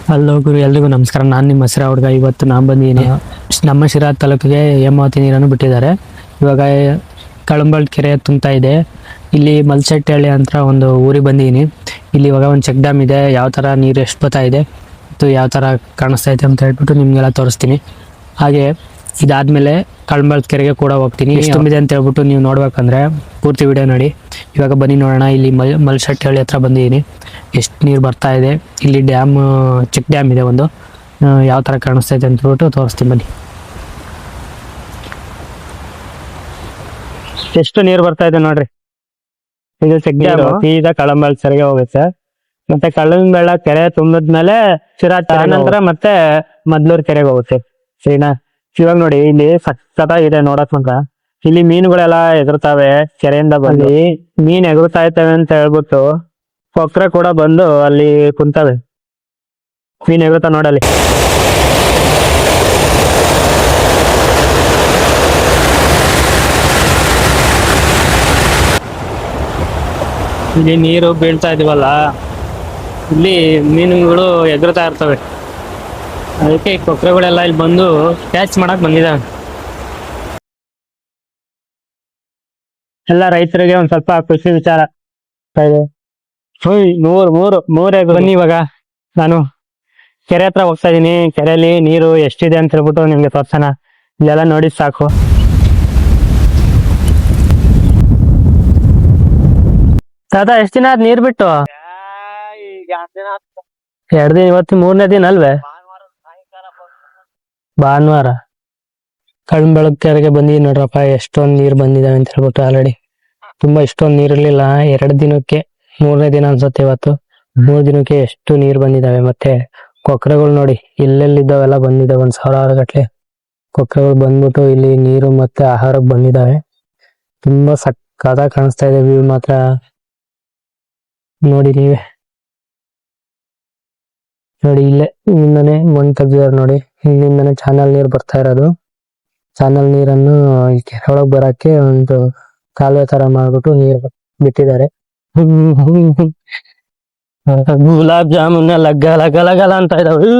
Hello ಗುರು, ಎಲ್ರಿಗೂ ನಮಸ್ಕಾರ. ನಾನು ನಿಮ್ಮ ಹೆಸರು ಹುಡುಗ. ಇವತ್ತು ನಾನು ಬಂದಿದ್ದೀನಿ ನಮ್ಮ ಶಿರಾ ತಾಲೂಕಿಗೆ ಹೇಮಾವತಿ ನೀರನ್ನು ಬಿಟ್ಟಿದ್ದಾರೆ. ಇವಾಗ ಕಳಂಬಳ್ ಕೆರೆ ತುಂಬ್ತಾ ಇದೆ. ಇಲ್ಲಿ ಮಲ್ಸೆಟ್ಟಹಳ್ಳಿ ಅಂತ ಒಂದು ಊರಿಗೆ ಬಂದಿದ್ದೀನಿ. ಇಲ್ಲಿ ಇವಾಗ ಒಂದು ಚೆಕ್ ಡ್ಯಾಮ್ ಇದೆ. ಯಾವ ಥರ ನೀರು ಎಷ್ಟು ಬರ್ತಾ ಇದೆ ಮತ್ತು ಯಾವ ಥರ ಕಾಣಿಸ್ತಾ ಇದೆ ಅಂತ ಹೇಳ್ಬಿಟ್ಟು ನಿಮಗೆಲ್ಲ ತೋರಿಸ್ತೀನಿ. ಹಾಗೆ ಇದಾದಮೇಲೆ ಕಳಂಬಳ್ ಕೆರೆಗೆ ಕೂಡ ಹೋಗ್ತೀನಿ. ಎಷ್ಟು ತುಂಬಿದೆ ಅಂತ ಹೇಳ್ಬಿಟ್ಟು ನೀವು ನೋಡ್ಬೇಕಂದ್ರೆ ಪೂರ್ತಿ ವಿಡಿಯೋ ನೋಡಿ. ಇವಾಗ ಬನ್ನಿ ನೋಡೋಣ. ಇಲ್ಲಿ ಮಲ್ಸೆಟ್ಟಹಳ್ಳಿ ಹತ್ರ ಬಂದಿದ್ದೀನಿ. ಎಷ್ಟು ನೀರು ಬರ್ತಾ ಇದೆ. ಇಲ್ಲಿ ಡ್ಯಾಮ್, ಚೆಕ್ ಡ್ಯಾಮ್ ಇದೆ ಒಂದು. ಯಾವ ಥರ ಕಾಣಿಸ್ತಾ ಇದೆ ಅಂತ ಹೇಳ್ಬಿಟ್ಟು ತೋರಿಸ್ತೀನಿ ಬನ್ನಿ. ಎಷ್ಟು ನೀರು ಬರ್ತಾ ಇದೆ ನೋಡ್ರಿ. ಇದು ಚೆಕ್ ಡ್ಯಾಮ್ ಸೀದಾ ಕಳಂಬಳ್ ಕೆರೆಗೆ ಹೋಗುತ್ತೆ. ಮತ್ತೆ ಕಳಂಬಳ ಕೆರೆ ತುಂಬಿದ್ಮೇಲೆ ಶಿರಾ ನಂತರ ಮತ್ತೆ ಮದ್ಲೂರ್ ಕೆರೆಗೆ ಹೋಗುತ್ತೆ. ಸರಿನಾ? ಇವಾಗ ನೋಡಿ, ಇಲ್ಲಿ ಸಖತ್ತಾಗಿದೆ ನೋಡಕ್ ಮಾತ್ರ. ಇಲ್ಲಿ ಮೀನುಗಳೆಲ್ಲ ಎಗರ್ತಾವೆ ಕೆರೆಯಿಂದ ಬಂದು. ಮೀನ್ ಎಗರ್ತಾ ಇರ್ತವೆ ಅಂತ ಹೇಳ್ಬಿಟ್ಟು ಕೊಕ್ರೆ ಕೂಡ ಬಂದು ಅಲ್ಲಿ ಕುಂತವೆ. ಮೀನ್ ಎಗರ್ತಾ ನೋಡಲ್ಲಿ. ಇಲ್ಲಿ ನೀರು ಬೀಳ್ತಾ ಇದೀವಲ್ಲ, ಇಲ್ಲಿ ಮೀನುಗಳು ಎಗರ್ತಾ ಇರ್ತವೆ. ಅದಕ್ಕೆ ಕೊಕ್ರೆಗಳೆಲ್ಲ ಇಲ್ಲಿ ಬಂದು ಕ್ಯಾಚ್ ಮಾಡಕ್ ಬಂದಿದ್ದಾವೆ. ಎಲ್ಲ ರೈತರಿಗೆ ಒಂದ್ ಸ್ವಲ್ಪ ಖುಷಿ ವಿಚಾರ. ಮೂರೇ ಬನ್ನಿ. ಇವಾಗ ನಾನು ಕೆರೆ ಹತ್ರ ಹೋಗ್ತಾ ಇದೀನಿ. ಕೆರೆಯಲ್ಲಿ ನೀರು ಎಷ್ಟಿದೆ ಅಂತ ಹೇಳ್ಬಿಟ್ಟು ನಿಮ್ಗೆ ತೋರ್ಸೋಣ. ಇಲ್ಲೆಲ್ಲ ನೋಡಿ ಸಾಕು. ತಾತ, ಎಷ್ಟ್ ದಿನ ಆದ್ ನೀರ್ ಬಿಟ್ಟು? 2 ದಿನ. ಇವತ್ತು 3ನೇ ದಿನ ಅಲ್ವೇ? ಭಾನುವಾರ ಕಳಂಬಳ್ ಕೆರೆಗೆ ಬಂದಿದ್ದೀನಿ ನೋಡ್ರಪ್ಪ. ಎಷ್ಟೊಂದು ನೀರ್ ಬಂದಿದಾವೆ ಅಂತ ಹೇಳ್ಬಿಟ್ಟು ಆಲ್ರೆಡಿ. ತುಂಬಾ ಇಷ್ಟೊಂದು ನೀರಿರ್ಲಿಲ್ಲ. 2 ದಿನಕ್ಕೆ 3ನೇ ದಿನ ಅನ್ಸುತ್ತೆ ಇವತ್ತು. 3 ದಿನಕ್ಕೆ ಎಷ್ಟು ನೀರ್ ಬಂದಿದಾವೆ. ಮತ್ತೆ ಕೊಕ್ರೆಗಳು ನೋಡಿ ಎಲ್ಲೆಲ್ಲಿದ್ದಾವೆಲ್ಲ ಬಂದಿದ್ದಾವೆ. 1,000 ಗಟ್ಲೆ ಕೊಕ್ರೆಗಳು ಬಂದ್ಬಿಟ್ಟು ಇಲ್ಲಿ ನೀರು ಮತ್ತೆ ಆಹಾರಕ್ಕೆ ಬಂದಿದ್ದಾವೆ. ತುಂಬಾ ಸಕ್ಕತ್ತಾಗಿ ಕಾಣಿಸ್ತಾ ಇದೆ ವ್ಯೂ ಮಾತ್ರ. ನೋಡಿ ನೀವೇ ನೋಡಿ. ಇಲ್ಲೇ ಇಲ್ಲಿಂದಾನೆ ಮಣ್ಣು ತೆಗ್ದಿದ್ದಾರೆ ನೋಡಿ. ಇಲ್ಲಿಂದಾನೆ ಚಾನಲ್ ನೀರ್ ಬರ್ತಾ ಇರೋದು. ಚಾನಲ್ ನೀರನ್ನು ಈ ಕೆರೆ ಒಳಗ್ ಬರಕ್ಕೆ ಒಂದು ಕಾಲುವೆ ತರ ಮಾಡ್ಬಿಟ್ಟು ನೀರ್ ಬಿಟ್ಟಿದ್ದಾರೆ. ಗುಲಾಬ್ ಜಾಮೂನ್ ಲಗ್ಗ ಲಗ ಲಗಲ ಅಂತ ಇದಾವೆ.